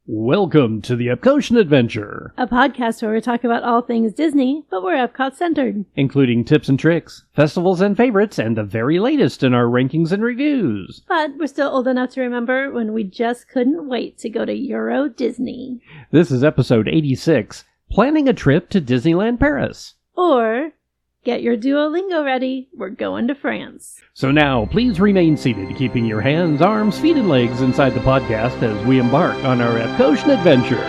Welcome to the Epcotien Adventure, a podcast where we talk about all things Disney, but we're Epcot-centered. including tips and tricks, festivals and favorites, and the very latest in our rankings and reviews. But we're still old enough to remember when we just couldn't wait to go to Euro Disney. This is episode 86, Planning a Trip to Disneyland Paris. Or, get your Duolingo ready, we're going to France. So now, please remain seated, keeping your hands, arms, feet, and legs inside the podcast as we embark on our Epcotien Adventure.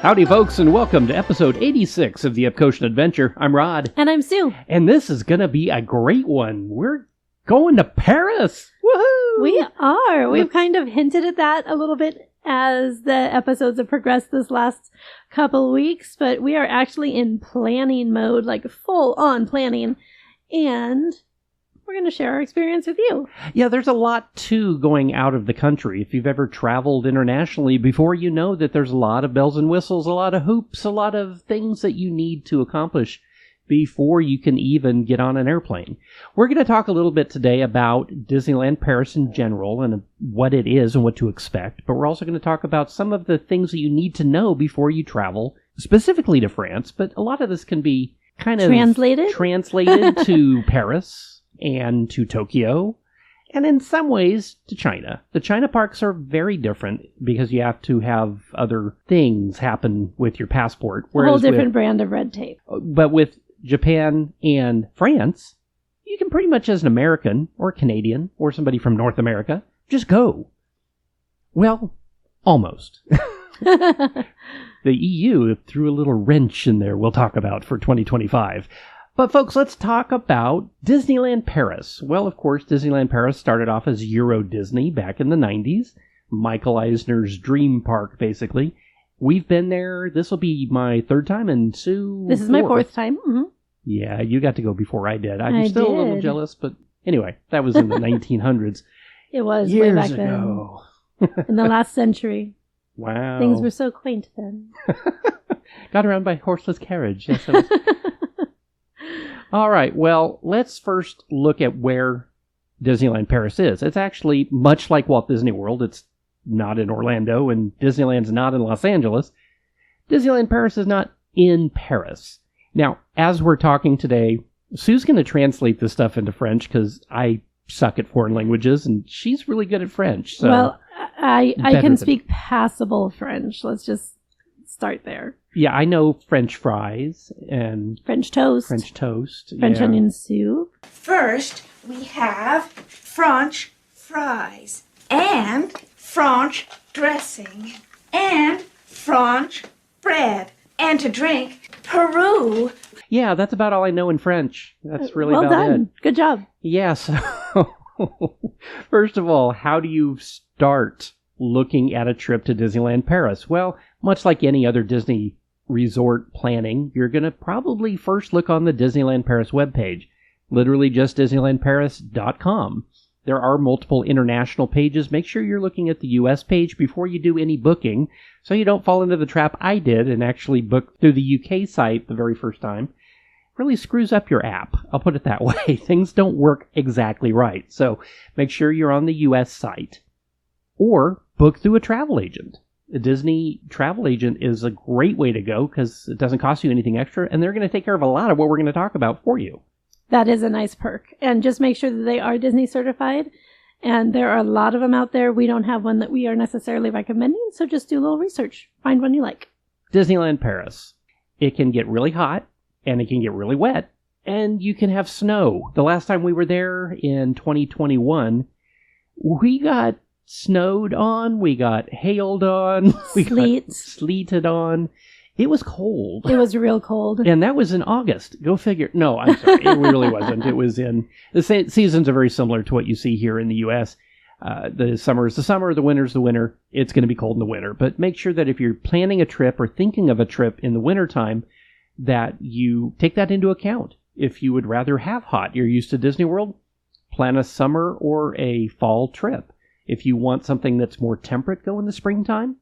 Howdy, folks, and welcome to episode 86 of the Epcotien Adventure. I'm Rod. And I'm Sue. And this is going to be a great one. We're going to Paris. Woohoo! We are. We've kind of hinted at that a little bit as the episodes have progressed this last couple weeks, but we are actually in planning mode, like full-on planning, and we're going to share our experience with you. Yeah, there's a lot, too, going out of the country. If you've ever traveled internationally before, you know that there's a lot of bells and whistles, a lot of hoops, a lot of things that you need to accomplish before you can even get on an airplane. We're going to talk a little bit today about Disneyland Paris in general and what it is and what to expect, but we're also going to talk about some of the things that you need to know before you travel, specifically to France, but a lot of this can be kind of translated to Paris and to Tokyo, and in some ways to China. The China parks are very different because you have to have other things happen with your passport. A whole different brand of red tape. But with Japan and France, you can pretty much, as an American or Canadian or somebody from North America, just go. Well, almost. The EU threw a little wrench in there we'll talk about for 2025. But folks, let's talk about Disneyland Paris. Well, of course, Disneyland Paris started off as Euro Disney back in the 90s. Michael Eisner's dream park, basically. We've been there. This will be my third time, and Sue, this is my fourth time. Mm-hmm. Yeah, you got to go before I did. I'm still a little jealous, but anyway, that was in the 1900s. It was years way back ago. Then. In the last century. Wow. Things were so quaint then. Got around by horseless carriage. Yes, I was... All right, well, let's first look at where Disneyland Paris is. It's actually much like Walt Disney World. It's not in Orlando, and Disneyland's not in Los Angeles. Disneyland Paris is not in Paris. Now, as we're talking today, Sue's going to translate this stuff into French because I suck at foreign languages, and she's really good at French. So well, I can speak passable French. Let's just start there. Yeah, I know French fries and French toast. French onion soup. First, we have French fries and French dressing and French bread. And to drink, Peru. Yeah, that's about all I know in French. That's really well about done. it. Good job. Yeah, so first of all, how do you start looking at a trip to Disneyland Paris? Well, much like any other Disney resort planning, you're going to probably first look on the Disneyland Paris webpage, literally just DisneylandParis.com. There are multiple international pages. Make sure you're looking at the U.S. page before you do any booking, so you don't fall into the trap I did and actually book through the UK site the very first time. It really screws up your app. I'll put it that way. Things don't work exactly right. So make sure you're on the U.S. site or book through a travel agent. A Disney travel agent is a great way to go because it doesn't cost you anything extra, and they're going to take care of a lot of what we're going to talk about for you. That is a nice perk. And just make sure that they are Disney certified. And there are a lot of them out there. We don't have one that we are necessarily recommending, so just do a little research. Find one you like. Disneyland Paris. It can get really hot, and it can get really wet, and you can have snow. The last time we were there in 2021, we got snowed on, we got hailed on, we got sleeted on. It was cold. It was real cold. And that was in August. Go figure. No, I'm sorry. It really wasn't. It was in... The seasons are very similar to what you see here in the U.S. The summer is the summer, the winter is the winter. It's going to be cold in the winter. But make sure that if you're planning a trip or thinking of a trip in the wintertime, that you take that into account. If you would rather have hot, you're used to Disney World, plan a summer or a fall trip. If you want something that's more temperate, go in the springtime.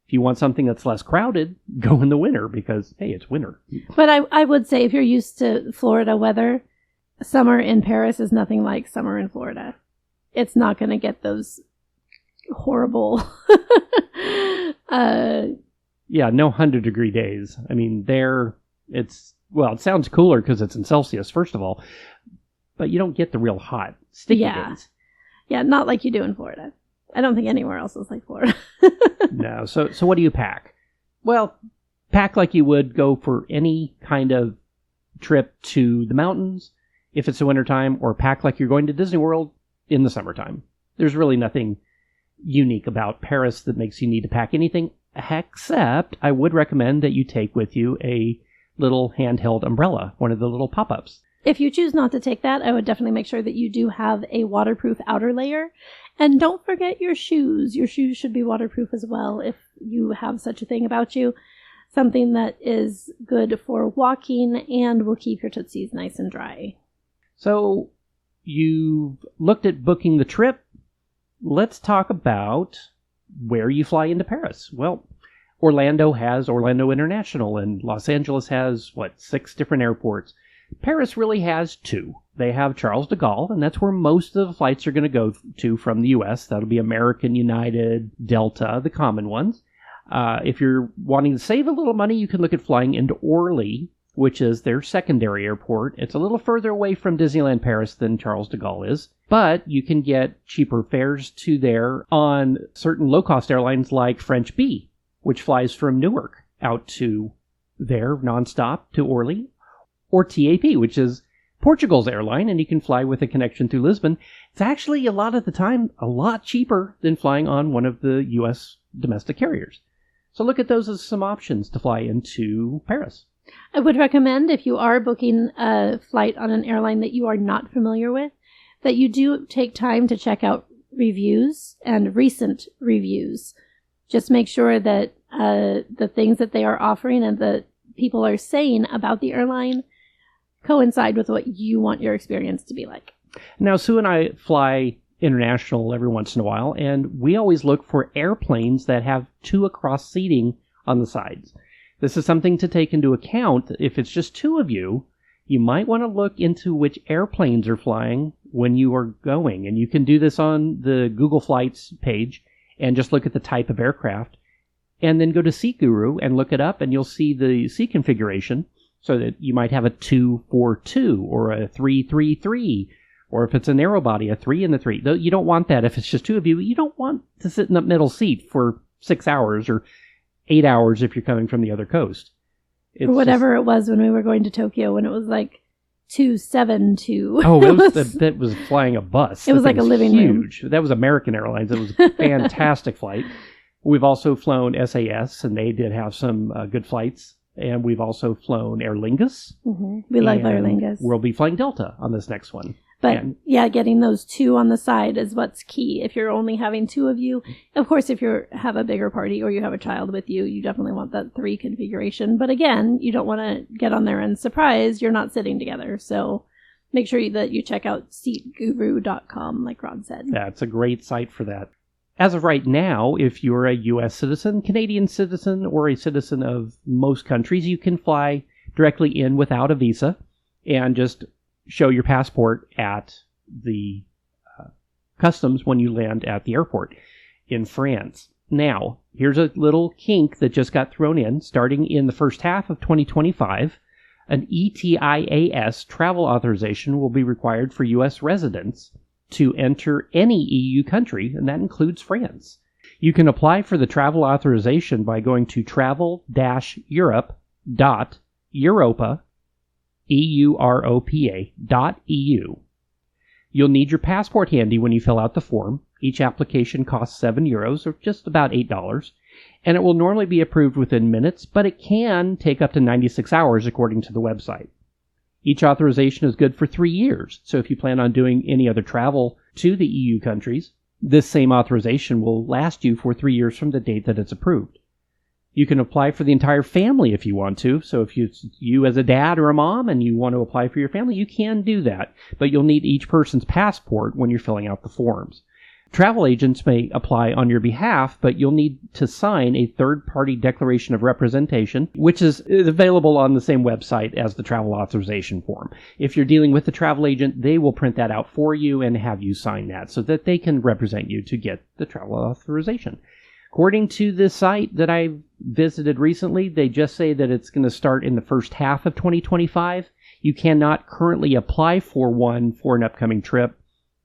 If If you want something that's less crowded, go in the winter because, hey, it's winter. But I would say if you're used to Florida weather, summer in Paris is nothing like summer in Florida. It's not going to get those horrible... Yeah, no 100-degree days. I mean, it sounds cooler because it's in Celsius, first of all, but you don't get the real hot, sticky days. Yeah, not like you do in Florida. I don't think anywhere else is like Florida. No, so what do you pack? Well, pack like you would go for any kind of trip to the mountains if it's the wintertime, or pack like you're going to Disney World in the summertime. There's really nothing unique about Paris that makes you need to pack anything, except I would recommend that you take with you a little handheld umbrella, one of the little pop-ups. If you choose not to take that, I would definitely make sure that you do have a waterproof outer layer. And don't forget your shoes. Your shoes should be waterproof as well if you have such a thing about you. Something that is good for walking and will keep your tootsies nice and dry. So you've looked at booking the trip. Let's talk about where you fly into Paris. Well, Orlando has Orlando International, and Los Angeles has, 6 different airports. Paris really has 2. They have Charles de Gaulle, and that's where most of the flights are going to go to from the U.S. That'll be American, United, Delta, the common ones. If you're wanting to save a little money, you can look at flying into Orly, which is their secondary airport. It's a little further away from Disneyland Paris than Charles de Gaulle is, but you can get cheaper fares to there on certain low-cost airlines like French Bee, which flies from Newark out to there nonstop to Orly, or TAP, which is Portugal's airline, and you can fly with a connection through Lisbon. It's actually, a lot of the time, a lot cheaper than flying on one of the U.S. domestic carriers. So look at those as some options to fly into Paris. I would recommend, if you are booking a flight on an airline that you are not familiar with, that you do take time to check out reviews and recent reviews. Just make sure that the things that they are offering and that people are saying about the airline coincide with what you want your experience to be like. Now, Sue and I fly international every once in a while, and we always look for airplanes that have 2 across seating on the sides. This is something to take into account. If it's just 2 of you, you might want to look into which airplanes are flying when you are going. And you can do this on the Google Flights page and just look at the type of aircraft. And then go to Seat Guru and look it up, and you'll see the seat configuration. So that you might have a 2-4-2 or a 3-3-3, or if it's a narrow body, a 3 and a 3. You don't want that if it's just 2 of you. You don't want to sit in the middle seat for 6 hours or 8 hours if you're coming from the other coast. Or whatever it was when we were going to Tokyo, when it was like 272. Oh, that was flying a bus. It was like a living huge. room. That was American Airlines. It was a fantastic flight. We've also flown SAS, and they did have some good flights. And we've also flown Aer Lingus. Mm-hmm. We love Aer Lingus. We'll be flying Delta on this next one. But getting those 2 on the side is what's key. If you're only having 2 of you, of course, if you have a bigger party or you have a child with you, you definitely want that 3 configuration. But again, you don't want to get on there and surprise, you're not sitting together. So make sure that you check out seatguru.com, like Rod said. That's a great site for that. As of right now, if you're a U.S. citizen, Canadian citizen, or a citizen of most countries, you can fly directly in without a visa and just show your passport at the customs when you land at the airport in France. Now, here's a little kink that just got thrown in. Starting in the first half of 2025, an ETIAS travel authorization will be required for U.S. residents to enter any EU country, and that includes France. You can apply for the travel authorization by going to travel-europe.europa.eu. You'll need your passport handy when you fill out the form. Each application costs €7, or just about $8, and it will normally be approved within minutes, but it can take up to 96 hours according to the website. Each authorization is good for 3 years, so if you plan on doing any other travel to the EU countries, this same authorization will last you for 3 years from the date that it's approved. You can apply for the entire family if you want to, so if you as a dad or a mom and you want to apply for your family, you can do that, but you'll need each person's passport when you're filling out the forms. Travel agents may apply on your behalf, but you'll need to sign a third-party declaration of representation, which is available on the same website as the travel authorization form. If you're dealing with the travel agent, they will print that out for you and have you sign that so that they can represent you to get the travel authorization. According to the site that I visited recently, they just say that it's going to start in the first half of 2025. You cannot currently apply for one for an upcoming trip,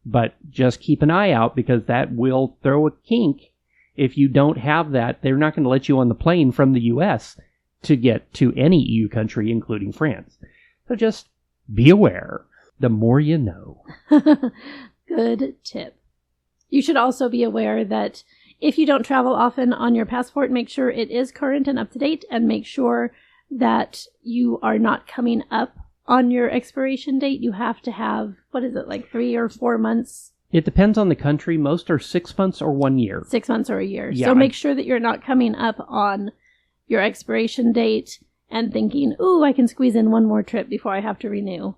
but just keep an eye out because that will throw a kink. If you don't have that, they're not going to let you on the plane from the U.S. to get to any EU country, including France. So just be aware. The more you know. Good tip. You should also be aware that if you don't travel often on your passport, make sure it is current and up to date, and make sure that you are not coming up on your expiration date. You have to have, 3 or 4 months? It depends on the country. Most are 6 months or 1 year. 6 months or a year. Yeah, so make sure that you're not coming up on your expiration date and thinking, ooh, I can squeeze in one more trip before I have to renew.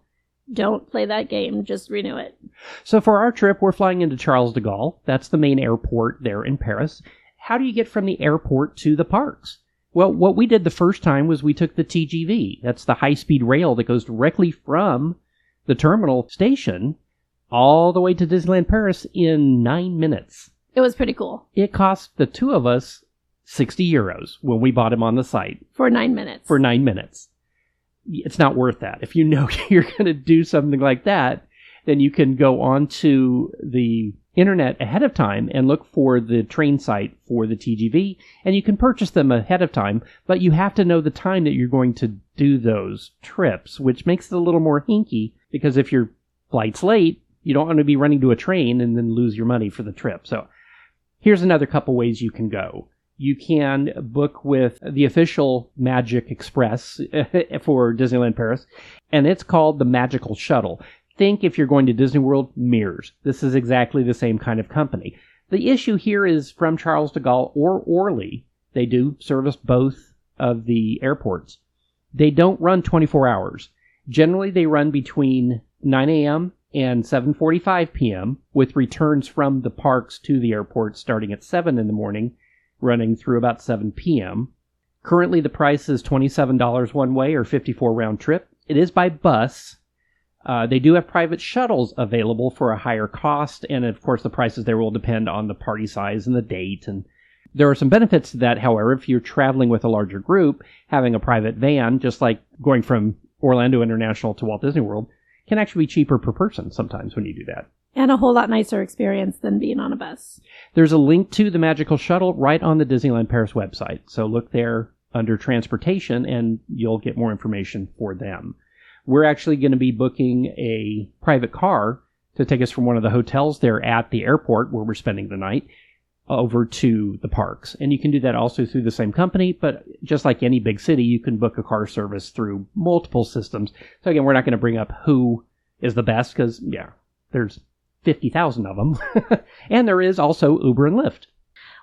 Don't play that game. Just renew it. So for our trip, we're flying into Charles de Gaulle. That's the main airport there in Paris. How do you get from the airport to the parks? Well, what we did the first time was we took the TGV. That's the high-speed rail that goes directly from the terminal station all the way to Disneyland Paris in 9 minutes. It was pretty cool. It cost the two of us 60 euros when we bought him on the site. For 9 minutes. For 9 minutes. It's not worth that. If you know you're going to do something like that, then you can go onto the internet ahead of time and look for the train site for the TGV, and you can purchase them ahead of time, but you have to know the time that you're going to do those trips, which makes it a little more hinky, because if your flight's late, you don't want to be running to a train and then lose your money for the trip. So here's another couple ways you can go. You can book with the official Magic Express for Disneyland Paris, and it's called the Magical Shuttle. Think if you're going to Disney World, Mears. This is exactly the same kind of company. The issue here is from Charles de Gaulle or Orly. They do service both of the airports. They don't run 24 hours. Generally, they run between 9 a.m. and 7:45 p.m. with returns from the parks to the airport starting at 7 in the morning, running through about 7 p.m. Currently, the price is $27 one way or $54 round trip. It is by bus. They do have private shuttles available for a higher cost, and of course the prices there will depend on the party size and the date. And there are some benefits to that, however. If you're traveling with a larger group, having a private van, just like going from Orlando International to Walt Disney World, can actually be cheaper per person sometimes when you do that. And a whole lot nicer experience than being on a bus. There's a link to the Magical Shuttle right on the Disneyland Paris website, so look there under transportation and you'll get more information for them. We're actually going to be booking a private car to take us from one of the hotels there at the airport where we're spending the night over to the parks. And you can do that also through the same company, but just like any big city, you can book a car service through multiple systems. So again, we're not going to bring up who is the best because, yeah, there's 50,000 of them. And there is also Uber and Lyft.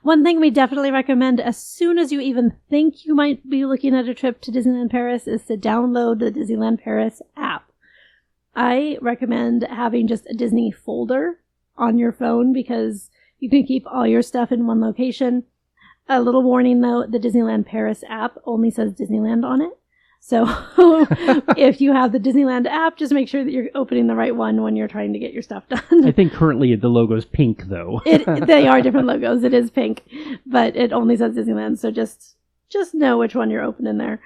One thing we definitely recommend as soon as you even think you might be looking at a trip to Disneyland Paris is to download the Disneyland Paris app. I recommend having just a Disney folder on your phone because you can keep all your stuff in one location. A little warning though, the Disneyland Paris app only says Disneyland on it. So if you have the Disneyland app, just make sure that you're opening the right one when you're trying to get your stuff done. I think currently the logo's pink, though. They are different logos. It is pink, but it only says Disneyland. So just know which one you're opening there.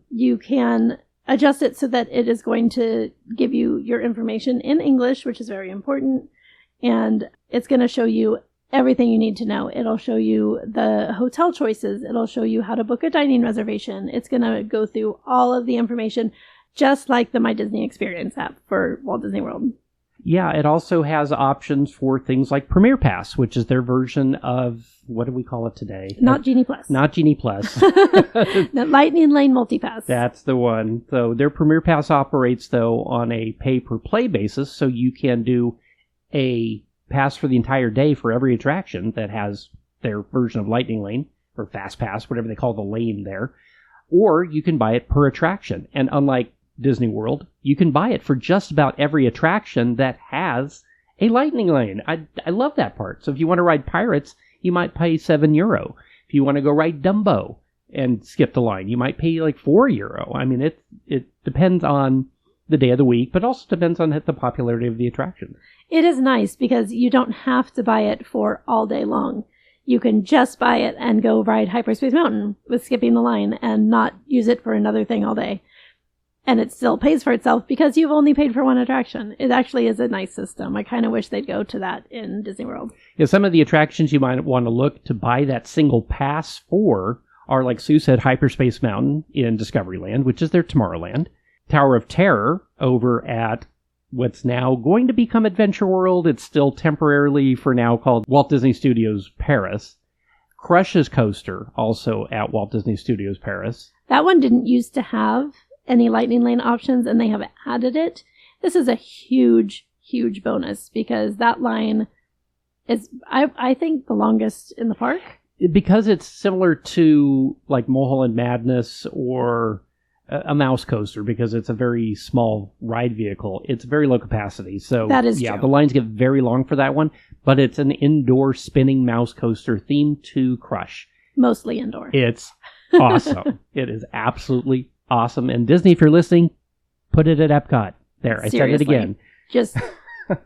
You can adjust it so that it is going to give you your information in English, which is very important. And it's going to show you everything you need to know. It'll show you the hotel choices. It'll show you how to book a dining reservation. It's going to go through all of the information, just like the My Disney Experience app for Walt Disney World. Yeah, it also has options for things like Premier Pass, which is their version of, what do we call it today? Not Genie Plus. Not Genie Plus. The Lightning Lane Multipass. That's the one. So their Premier Pass operates, though, on a pay-per-play basis, so you can do a pass for the entire day for every attraction that has their version of Lightning Lane, or Fast Pass, whatever they call the lane there. Or you can buy it per attraction. And unlike Disney World, you can buy it for just about every attraction that has a lightning lane. I love that part. So if you want to ride Pirates, you might pay €7. If you want to go ride Dumbo and skip the line, you might pay like €4. I mean, it depends on the day of the week, but also depends on the popularity of the attraction. It is nice because you don't have to buy it for all day long. You can just buy it and go ride Hyperspace Mountain with skipping the line and not use it for another thing all day. And it still pays for itself because you've only paid for one attraction. It actually is a nice system. I kind of wish they'd go to that in Disney World. Yeah, some of the attractions you might want to look to buy that single pass for are, like Sue said, Hyperspace Mountain in Discoveryland, which is their Tomorrowland. Tower of Terror over at what's now going to become Adventure World. It's still temporarily, for now, called Walt Disney Studios Paris. Crush's Coaster, also at Walt Disney Studios Paris. That one didn't used to have any lightning lane options, and they have added it. This is a huge, huge bonus because that line is, I think, the longest in the park. Because it's similar to like Mulholland Madness or a mouse coaster, because it's a very small ride vehicle. It's very low capacity. So that is true. The lines get very long for that one, but it's an indoor spinning mouse coaster themed to Crush. Mostly indoor. It's awesome. It is absolutely awesome. And Disney, if you're listening, put it at Epcot. There, I said it again. Just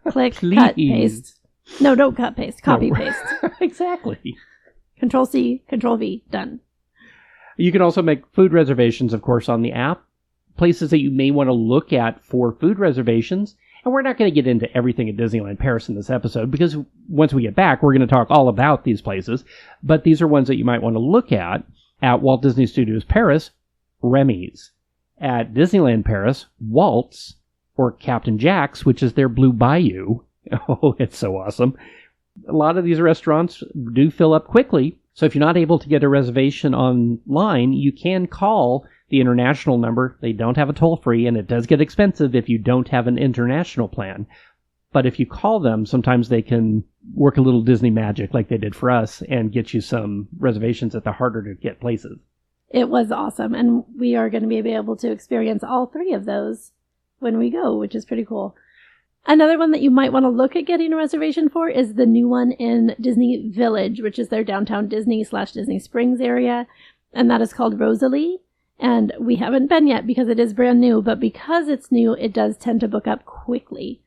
click, cut, paste. No, don't cut, paste. Copy, paste. Exactly. Control-C, Control-V, done. You can also make food reservations, of course, on the app. Places that you may want to look at for food reservations. And we're not going to get into everything at Disneyland Paris in this episode, because once we get back, we're going to talk all about these places. But these are ones that you might want to look at Walt Disney Studios Paris, Remy's. At Disneyland Paris, Walt's, or Captain Jack's, which is their Blue Bayou. Oh, it's so awesome. A lot of these restaurants do fill up quickly. So if you're not able to get a reservation online, you can call the international number. They don't have a toll-free, and it does get expensive if you don't have an international plan. But if you call them, sometimes they can work a little Disney magic like they did for us and get you some reservations at the harder to get places. It was awesome, and we are going to be able to experience all three of those when we go, which is pretty cool. Another one that you might want to look at getting a reservation for is the new one in Disney Village, which is their downtown Disney/Disney Springs area, and that is called Rosalie. And we haven't been yet because it is brand new, but because it's new, it does tend to book up quickly.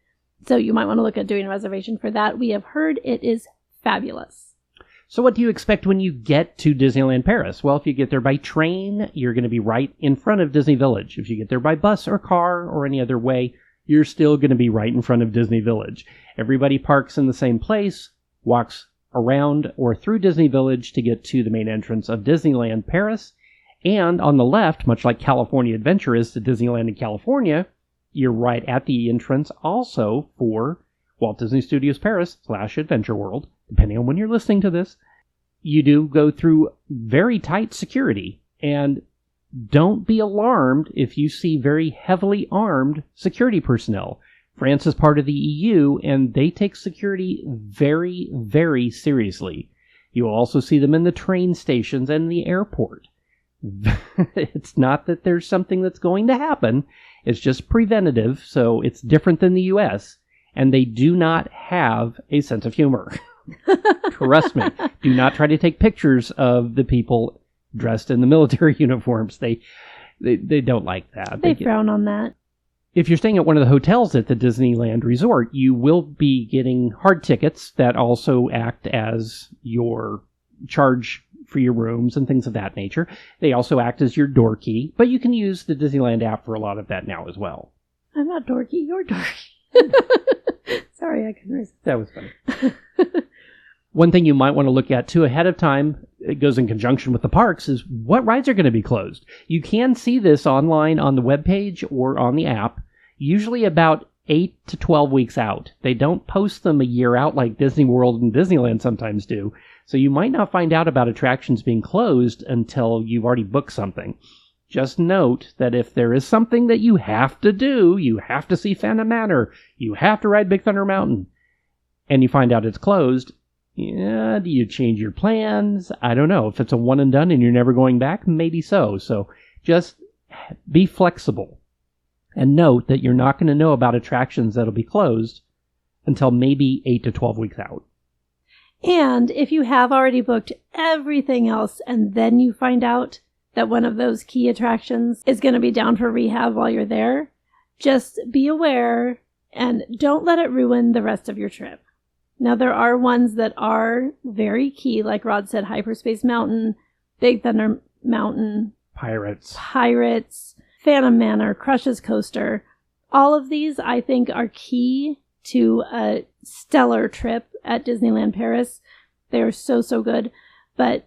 So you might want to look at doing a reservation for that. We have heard it is fabulous. So what do you expect when you get to Disneyland Paris? Well, if you get there by train, you're going to be right in front of Disney Village. If you get there by bus or car or any other way, you're still going to be right in front of Disney Village. Everybody parks in the same place, walks around or through Disney Village to get to the main entrance of Disneyland Paris. And on the left, much like California Adventure is to Disneyland in California, you're right at the entrance also for Walt Disney Studios Paris / Adventure World, depending on when you're listening to this. You do go through very tight security, and don't be alarmed if you see very heavily armed security personnel. France is part of the EU, and they take security very, very seriously. You will also see them in the train stations and the airport. It's not that there's something that's going to happen. It's just preventative, so it's different than the US. And they do not have a sense of humor. Trust me. Do not try to take pictures of the people dressed in the military uniforms. They don't like that. They frown on that. If you're staying at one of the hotels at the Disneyland Resort, you will be getting hard tickets that also act as your charge for your rooms and things of that nature. They also act as your door key, but you can use the Disneyland app for a lot of that now as well. I'm not dorky, you're dorky. Sorry, I couldn't resist. That was funny. One thing you might want to look at too ahead of time, it goes in conjunction with the parks, is what rides are going to be closed. You can see this online on the webpage or on the app, usually about 8 to 12 weeks out. They don't post them a year out like Disney World and Disneyland sometimes do. So you might not find out about attractions being closed until you've already booked something. Just note that if there is something that you have to do, you have to see Phantom Manor, you have to ride Big Thunder Mountain, and you find out it's closed, do you change your plans? I don't know. If it's a one and done and you're never going back, maybe so. So just be flexible. And note that you're not going to know about attractions that'll be closed until maybe 8 to 12 weeks out. And if you have already booked everything else and then you find out that one of those key attractions is going to be down for rehab while you're there, just be aware and don't let it ruin the rest of your trip. Now, there are ones that are very key, like Rod said, Hyperspace Mountain, Big Thunder Mountain, Pirates, Phantom Manor, Crush's Coaster. All of these, I think, are key to a stellar trip at Disneyland Paris. They are so, so good. But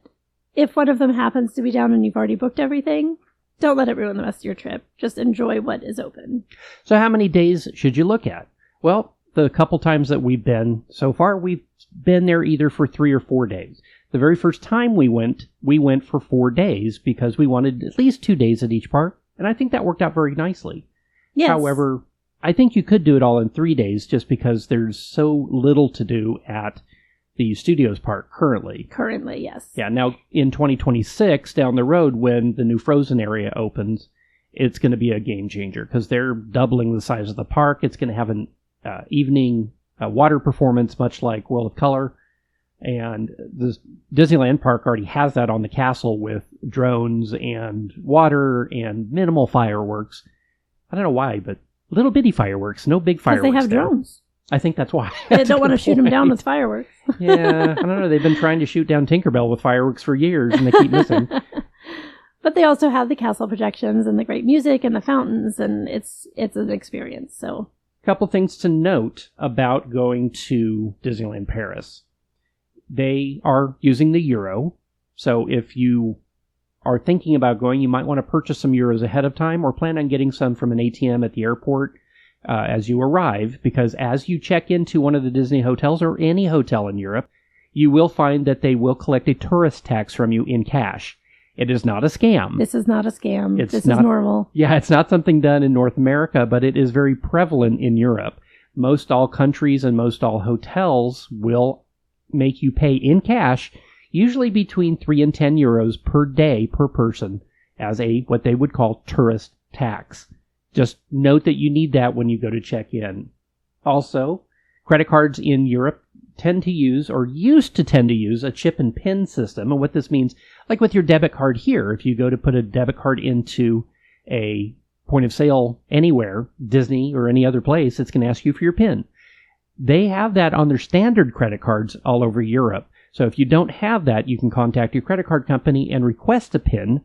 if one of them happens to be down and you've already booked everything, don't let it ruin the rest of your trip. Just enjoy what is open. So how many days should you look at? Well, the couple times that we've been so far, we've been there either for 3 or 4 days. The very first time we went for 4 days because we wanted at least 2 days at each park, and I think that worked out very nicely. Yes. However, I think you could do it all in 3 days just because there's so little to do at the Studios Park currently. Currently, yes. Yeah, now in 2026, down the road, when the new Frozen area opens, it's going to be a game changer because they're doubling the size of the park. It's going to have an evening water performance, much like World of Color. And the Disneyland Park already has that on the castle with drones and water and minimal fireworks. I don't know why, but little bitty fireworks, no big fireworks. Because they have drones. I think that's why. They don't want to shoot them down with fireworks. Yeah, I don't know. They've been trying to shoot down Tinkerbell with fireworks for years, and they keep missing. But they also have the castle projections and the great music and the fountains, and it's an experience. So, couple things to note about going to Disneyland Paris. They are using the euro, so if you are thinking about going, you might want to purchase some euros ahead of time or plan on getting some from an ATM at the airport as you arrive, because as you check into one of the Disney hotels or any hotel in Europe, you will find that they will collect a tourist tax from you in cash. It is not a scam. This is not a scam. This is normal. Yeah, it's not something done in North America, but it is very prevalent in Europe. Most all countries and most all hotels will make you pay in cash, usually between 3 and 10 euros per day per person, as a what they would call tourist tax. Just note that you need that when you go to check in. Also, credit cards in Europe tend to use, or used to tend to use, a chip and pin system. And what this means, like with your debit card here, if you go to put a debit card into a point of sale anywhere, Disney or any other place, it's going to ask you for your pin. They have that on their standard credit cards all over Europe. So if you don't have that, you can contact your credit card company and request a PIN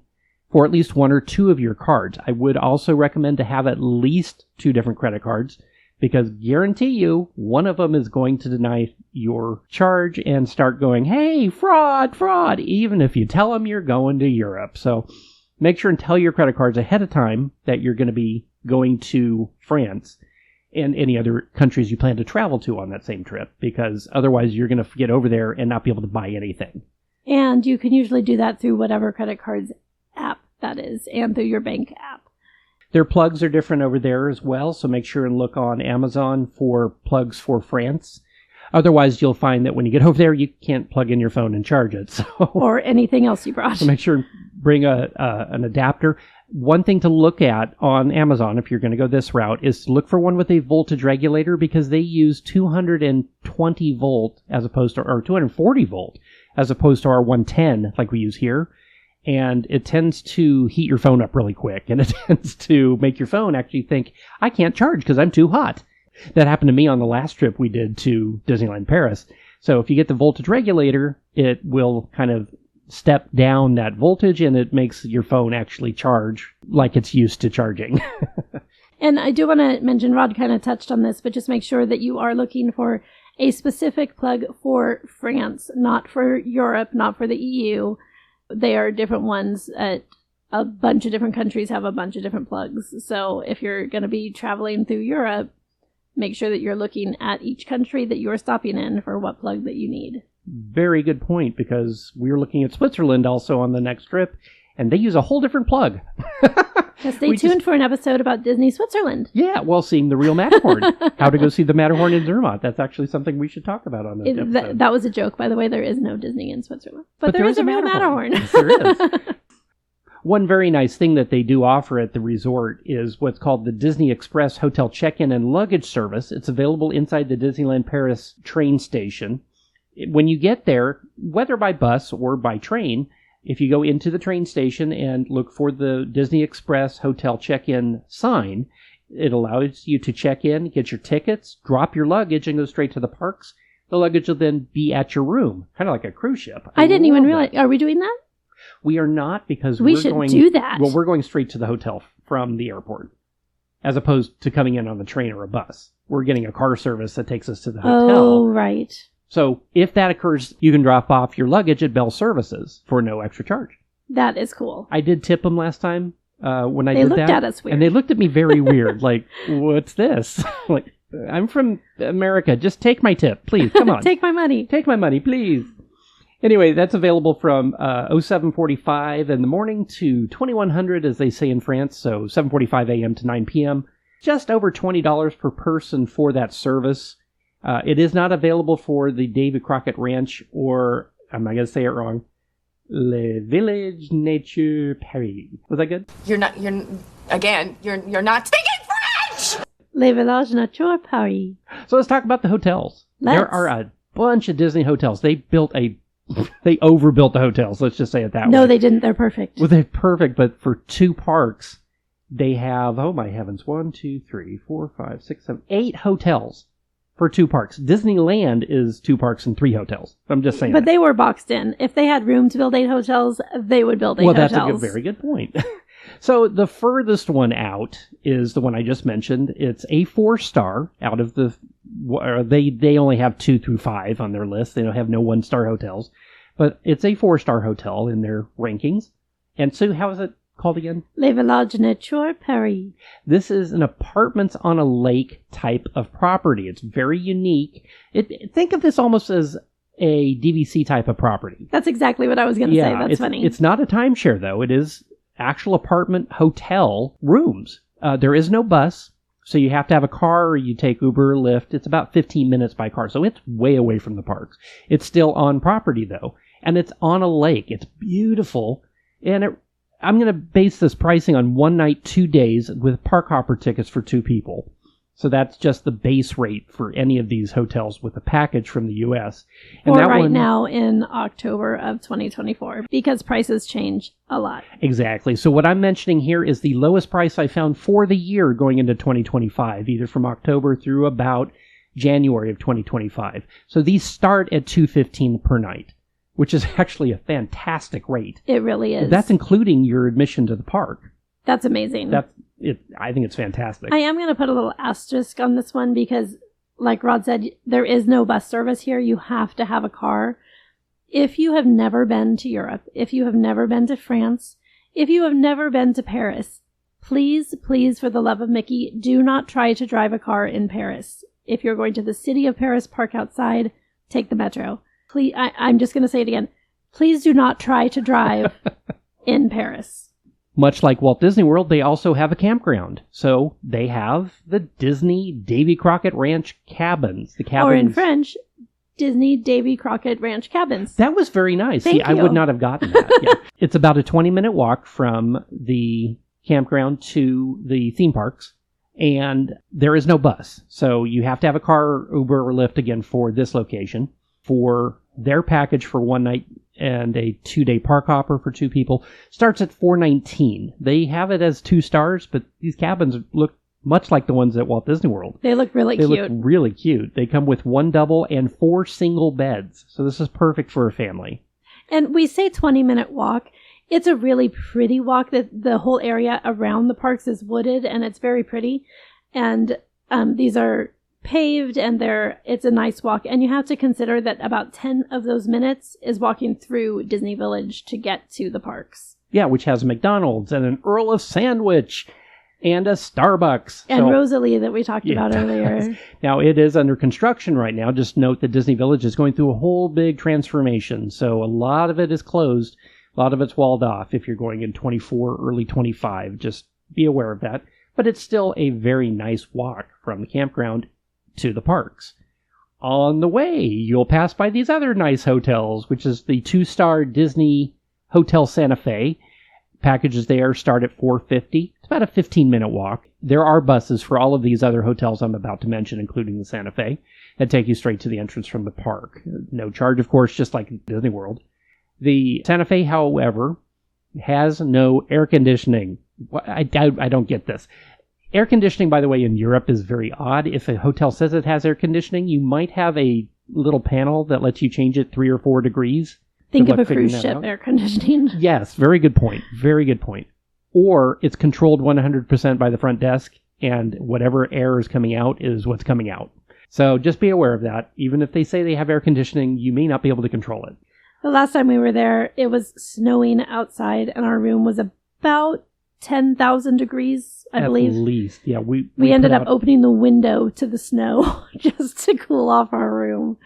for at least 1 or 2 of your cards. I would also recommend to have at least 2 different credit cards, because guarantee you, one of them is going to deny your charge and start going, hey, fraud, even if you tell them you're going to Europe. So make sure and tell your credit cards ahead of time that you're going to be going to France and any other countries you plan to travel to on that same trip, because otherwise you're going to get over there and not be able to buy anything. And you can usually do that through whatever credit cards app that is, and through your bank app. Their plugs are different over there as well, so make sure and look on Amazon for plugs for France. Otherwise, you'll find that when you get over there, you can't plug in your phone and charge it. So, or anything else you brought. So make sure and bring an adapter. One thing to look at on Amazon, if you're going to go this route, is to look for one with a voltage regulator, because they use 220 volt as opposed to, or 240 volt as opposed to our 110 like we use here. And it tends to heat your phone up really quick, and it tends to make your phone actually think, I can't charge because I'm too hot. That happened to me on the last trip we did to Disneyland Paris. So if you get the voltage regulator, it will kind of step down that voltage, and it makes your phone actually charge like it's used to charging. And I do want to mention, Rod kind of touched on this, but just make sure that you are looking for a specific plug for France, not for Europe, not for the EU. They are different ones. A bunch of different countries have a bunch of different plugs. So if you're going to be traveling through Europe, make sure that you're looking at each country that you're stopping in for what plug that you need. Very good point, because we're looking at Switzerland also on the next trip, and they use a whole different plug. Now stay tuned for an episode about Disney Switzerland. Yeah, well, seeing the real Matterhorn. How to go see the Matterhorn in Zermatt. That's actually something we should talk about on this episode. That was a joke, by the way. There is no Disney in Switzerland. But there is a real Matterhorn. Yes, there is. One very nice thing that they do offer at the resort is what's called the Disney Express Hotel Check-in and Luggage Service. It's available inside the Disneyland Paris train station. When you get there, whether by bus or by train, if you go into the train station and look for the Disney Express Hotel Check-in sign, it allows you to check in, get your tickets, drop your luggage, and go straight to the parks. The luggage will then be at your room, kind of like a cruise ship. I didn't even realize. Are we doing that? We are not, because we should do that. Well, we're going straight to the hotel from the airport, as opposed to coming in on the train or a bus. We're getting a car service that takes us to the hotel. Oh, right. So if that occurs, you can drop off your luggage at Bell Services for no extra charge. That is cool. I did tip them last time when I did that. They looked at us weird. And they looked at me very weird, like, what's this? Like, I'm from America. Just take my tip, please. Come on. Take my money. Take my money, please. Anyway, that's available from 07:45 in the morning to 2100, as they say in France, so 7:45 a.m. to 9 p.m. Just over $20 per person for that service. It is not available for the Davy Crockett Ranch or, I'm not going to say it wrong, Le Village Nature Paris. Was that good? You're not speaking French! Le Village Nature Paris. So let's talk about the hotels. There are a bunch of Disney hotels. They overbuilt the hotels. Let's just say it that way. No, they didn't. They're perfect. Well, they're perfect, but for 2 parks, they have, oh my heavens, 1, 2, 3, 4, 5, 6, 7, 8 hotels for 2 parks. Disneyland is 2 parks and 3 hotels. I'm just saying. But they were boxed in. If they had room to build 8 hotels, they would build 8 hotels. Well, that's a very good point. So the furthest one out is the one I just mentioned. It's a 4-star out of the... They only have 2 through 5 on their list. They don't have no 1-star hotels. But it's a 4-star hotel in their rankings. And so how is it called again? Le Village Nature Paris. This is an apartments on a lake type of property. It's very unique. Think of this almost as a DVC type of property. That's exactly what I was going to say. That's funny. It's not a timeshare, though. It is actual apartment hotel rooms. There is no bus, so you have to have a car or you take Uber or Lyft. It's about 15 minutes by car, so it's way away from the parks. It's still on property, though, and it's on a lake. It's beautiful, and I'm going to base this pricing on 1 night, 2 days with park hopper tickets for 2 people. So that's just the base rate for any of these hotels with a package from the U.S. And or that right now in October of 2024, because prices change a lot. Exactly. So what I'm mentioning here is the lowest price I found for the year going into 2025, either from October through about January of 2025. So these start at $215 per night, which is actually a fantastic rate. It really is. That's including your admission to the park. That's amazing. I think it's fantastic. I am going to put a little asterisk on this one because, like Rod said, there is no bus service here. You have to have a car. If you have never been to Europe, if you have never been to France, if you have never been to Paris, please, please, for the love of Mickey, do not try to drive a car in Paris. If you're going to the city of Paris, park outside, take the metro. Please, I'm just going to say it again. Please do not try to drive in Paris. Much like Walt Disney World, they also have a campground. So they have the Disney Davy Crockett Ranch cabins. Or in French, Disney Davy Crockett Ranch cabins. That was very nice. Thank you. I would not have gotten that. Yeah. It's about a 20-minute walk from the campground to the theme parks. And there is no bus. So you have to have a car, Uber, or Lyft again for this location. For their package for 1 night and a 2-day park hopper for 2 people starts at $419. They have it as 2 stars, but these cabins look much like the ones at Walt Disney World. They look really cute. They look really cute. They come with 1 double and 4 single beds. So this is perfect for a family. And we say 20-minute walk. It's a really pretty walk. The whole area around the parks is wooded, and it's very pretty. And these are paved, and it's a nice walk. And you have to consider that about 10 of those minutes is walking through Disney Village to get to the parks. Yeah, which has a McDonald's and an Earl of Sandwich and a Starbucks. And Rosalie that we talked about earlier. Now, it is under construction right now. Just note that Disney Village is going through a whole big transformation. So a lot of it is closed. A lot of it's walled off if you're going in 24, early 25. Just be aware of that. But it's still a very nice walk from the campground to the parks. On the way, you'll pass by these other nice hotels, which is the 2-star Disney Hotel Santa Fe. packages there start at $450. It's about a 15-minute walk. There are buses for all of these other hotels I'm about to mention, including the Santa Fe, that take you straight to the entrance from the park. No charge, of course, just like Disney World. The Santa Fe, however, has no air conditioning. I don't get this. Air conditioning, by the way, in Europe is very odd. If a hotel says it has air conditioning, you might have a little panel that lets you change it 3 or 4 degrees. Think of a cruise ship air conditioning. Yes, very good point. Very good point. Or it's controlled 100% by the front desk, and whatever air is coming out is what's coming out. So just be aware of that. Even if they say they have air conditioning, you may not be able to control it. The last time we were there, it was snowing outside, and our room was about 10,000 degrees, I believe. At least, yeah. We ended up opening the window to the snow just to cool off our room.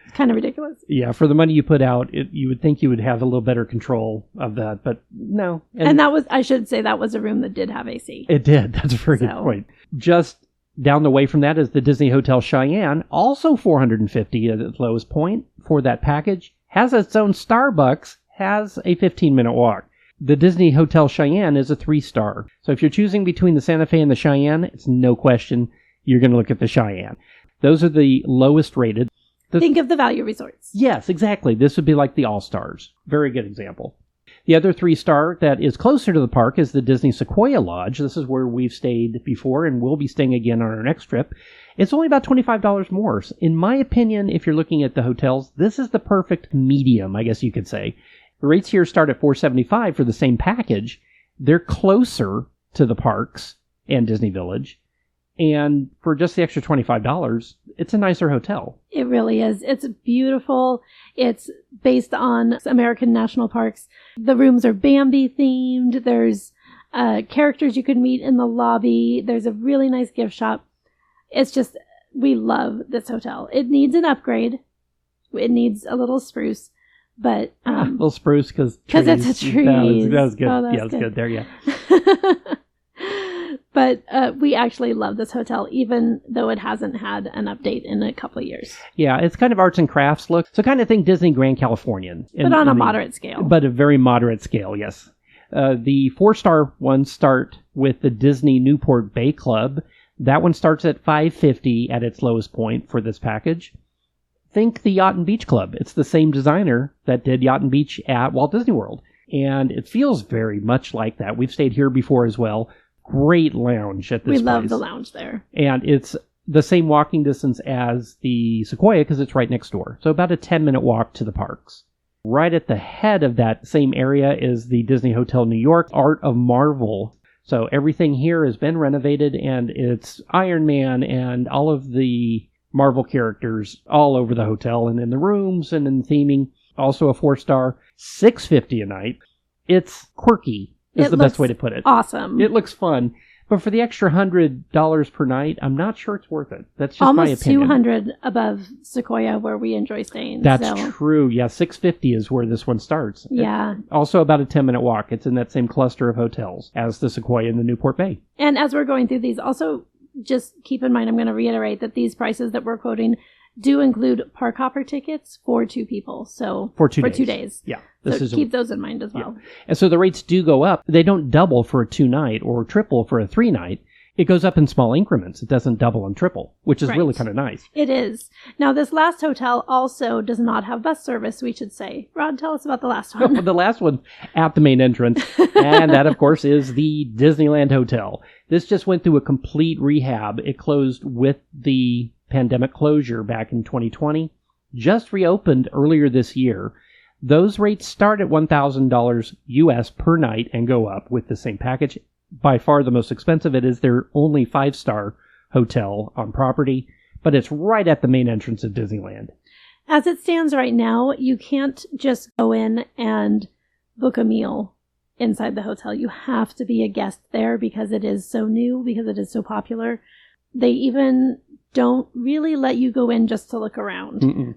It's kind of ridiculous. Yeah, for the money you put out, you would think you would have a little better control of that, but no. And that was, I should say, that was a room that did have AC. It did. That's a very good point. Just down the way from that is the Disney Hotel Cheyenne, also $450 at its lowest point for that package. Has its own Starbucks, has a 15-minute walk. The Disney Hotel Cheyenne is a 3-star. So if you're choosing between the Santa Fe and the Cheyenne, it's no question you're going to look at the Cheyenne. Those are the lowest rated. Think of the value resorts. Yes, exactly. This would be like the All-Stars. Very good example. The other 3-star that is closer to the park is the Disney Sequoia Lodge. This is where we've stayed before and will be staying again on our next trip. It's only about $25 more. In my opinion, if you're looking at the hotels, this is the perfect medium, I guess you could say. The rates here start at $475 for the same package. They're closer to the parks and Disney Village. And for just the extra $25, it's a nicer hotel. It really is. It's beautiful. It's based on American national parks. The rooms are Bambi themed. There's characters you can meet in the lobby. There's a really nice gift shop. It's just, we love this hotel. It needs an upgrade. It needs a little spruce. But a little spruce because it's a tree. That was good. Oh, yeah, it was good there. Yeah. But we actually love this hotel, even though it hasn't had an update in a couple of years. Yeah, it's kind of arts and crafts look. So kind of think Disney Grand Californian. But on a moderate scale. But a very moderate scale, yes. The 4-star ones start with the Disney Newport Bay Club. That one starts at $550 at its lowest point for this package. Think the Yacht and Beach Club. It's the same designer that did Yacht and Beach at Walt Disney World. And it feels very much like that. We've stayed here before as well. Great lounge at this place. We love the lounge there. And it's the same walking distance as the Sequoia because it's right next door. So about a 10-minute walk to the parks. Right at the head of that same area is the Disney Hotel New York Art of Marvel. So everything here has been renovated, and it's Iron Man and all of the Marvel characters all over the hotel and in the rooms and in the theming. Also a 4-star, $650 a night. It's quirky. Is the best way to put it. Awesome. It looks fun. But for the extra $100 per night, I'm not sure it's worth it. That's just my opinion. Almost $200 above Sequoia, where we enjoy staying. That's true. Yeah, $650 is where this one starts. Yeah. Also about a 10-minute walk. It's in that same cluster of hotels as the Sequoia and the Newport Bay. And as we're going through these, also just keep in mind, I'm going to reiterate that these prices that we're quoting do include park hopper tickets for 2 people. So for 2 days. Yeah. So keep those in mind as well. Yeah. And so the rates do go up. They don't double for a 2-night or triple for a 3-night. It goes up in small increments. It doesn't double and triple, which is really kind of nice. It is. Now, this last hotel also does not have bus service, we should say. Rod, tell us about the last one. The last one at the main entrance. And that, of course, is the Disneyland Hotel. This just went through a complete rehab. It closed with the pandemic closure back in 2020. Just reopened earlier this year. Those rates start at $1,000 US per night and go up with the same package. By far the most expensive. It is their only 5-star hotel on property, but it's right at the main entrance of Disneyland. As it stands right now, you can't just go in and book a meal inside the hotel. You have to be a guest there because it is so new, because it is so popular. They even don't really let you go in just to look around. Mm-mm.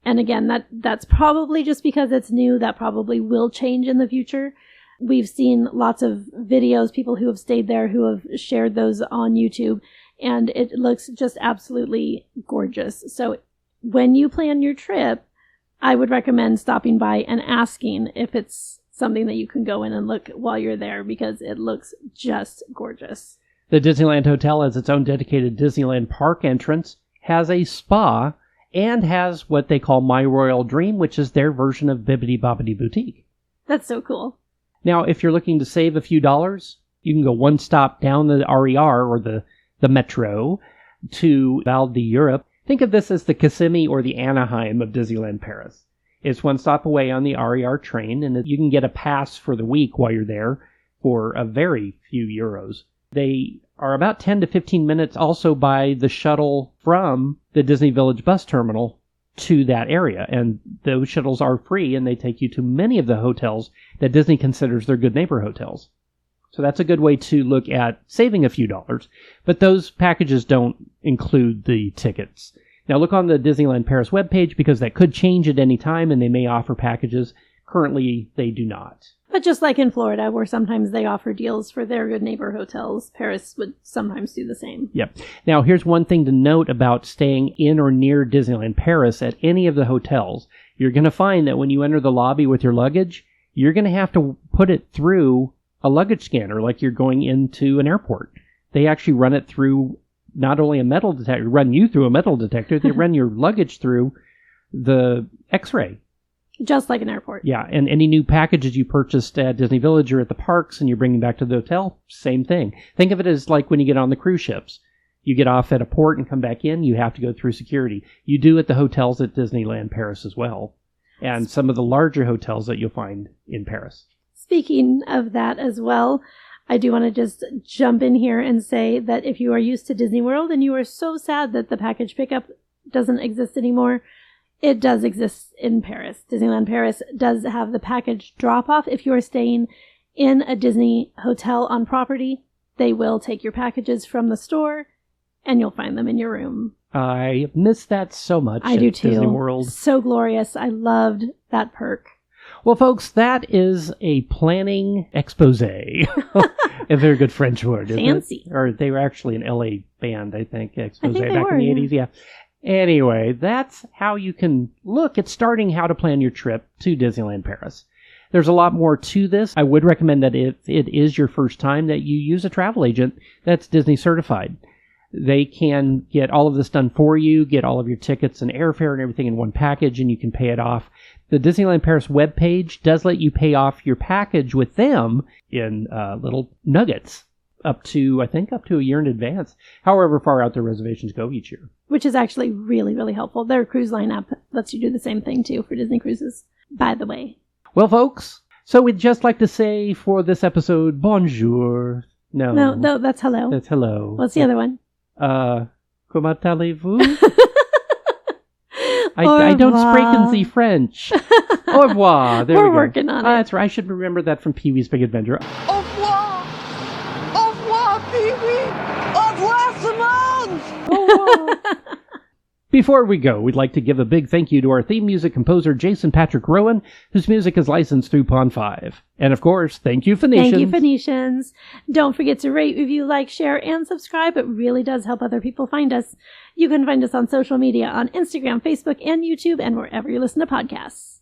And again, that's probably just because it's new. That probably will change in the future. We've seen lots of videos, people who have stayed there who have shared those on YouTube, and it looks just absolutely gorgeous. So when you plan your trip, I would recommend stopping by and asking if it's something that you can go in and look while you're there because it looks just gorgeous. The Disneyland Hotel has its own dedicated Disneyland Park entrance, has a spa, and has what they call My Royal Dream, which is their version of Bibbidi Bobbidi Boutique. That's so cool. Now, if you're looking to save a few dollars, you can go one stop down the RER, or the metro, to Val d'Europe. Think of this as the Kissimmee or the Anaheim of Disneyland Paris. It's one stop away on the RER train, and you can get a pass for the week while you're there for a very few euros. They are about 10 to 15 minutes also by the shuttle from the Disney Village bus terminal to that area. And those shuttles are free, and they take you to many of the hotels that Disney considers their good neighbor hotels. So that's a good way to look at saving a few dollars. But those packages don't include the tickets. Now look on the Disneyland Paris webpage because that could change at any time, and they may offer packages. Currently, they do not. But just like in Florida, where sometimes they offer deals for their good neighbor hotels, Paris would sometimes do the same. Yep. Now, here's one thing to note about staying in or near Disneyland Paris at any of the hotels. You're going to find that when you enter the lobby with your luggage, you're going to have to put it through a luggage scanner like you're going into an airport. They actually run it through not only a metal detector, run you through a metal detector, they run your luggage through the X-ray. Just like an airport. Yeah, and any new packages you purchased at Disney Village or at the parks and you're bringing back to the hotel, same thing. Think of it as like when you get on the cruise ships. You get off at a port and come back in, you have to go through security. You do at the hotels at Disneyland Paris as well, and some of the larger hotels that you'll find in Paris. Speaking of that as well, I do want to just jump in here and say that if you are used to Disney World and you are so sad that the package pickup doesn't exist anymore, it does exist in Paris. Disneyland Paris does have the package drop-off. If you are staying in a Disney hotel on property, they will take your packages from the store and you'll find them in your room. I miss that so much. I do too. Disney World. So glorious. I loved that perk. Well, folks, that is a planning expose. A very good French word, isn't Fancy. it? Or they were actually an LA band, I think, expose I think they back were, in the 80s. Yeah. Anyway, that's how you can look at starting how to plan your trip to Disneyland Paris. There's a lot more to this. I would recommend that if it is your first time that you use a travel agent that's Disney certified. They can get all of this done for you, get all of your tickets and airfare and everything in one package, and you can pay it off. The Disneyland Paris webpage does let you pay off your package with them in little nuggets up to a year in advance, however far out their reservations go each year. Which is actually really, really helpful. Their cruise line app lets you do the same thing, too, for Disney cruises, by the way. Well, folks, so we'd just like to say for this episode, bonjour. No, that's hello. That's hello. What's the other one? Comment allez-vous? I don't speak the French. Au revoir. There we go. We're working on it. That's right. I should remember that from Pee-wee's Big Adventure. Au revoir! Au revoir, Pee-wee! Au revoir, Simone! Au revoir. Before we go, we'd like to give a big thank you to our theme music composer, Jason Patrick Rowan, whose music is licensed through Pond 5. And of course, thank you, Phoenicians. Thank you, Phoenicians. Don't forget to rate, review, like, share, and subscribe. It really does help other people find us. You can find us on social media on Instagram, Facebook, and YouTube, and wherever you listen to podcasts.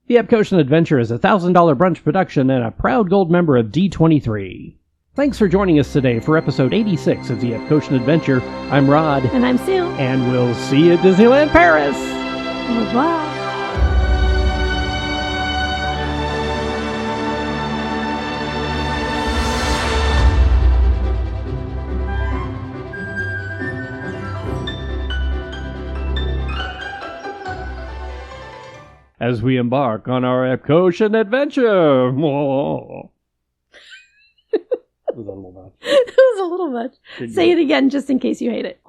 The Epcotian Adventure is a $1,000 brunch production and a proud gold member of D23. Thanks for joining us today for episode 86 of the Epcotian Adventure. I'm Rod. And I'm Sue. And we'll see you at Disneyland Paris. Au revoir. As we embark on our Epcotian Adventure. Whoa. That was a little much. That was a little much. Say it again just in case you hate it.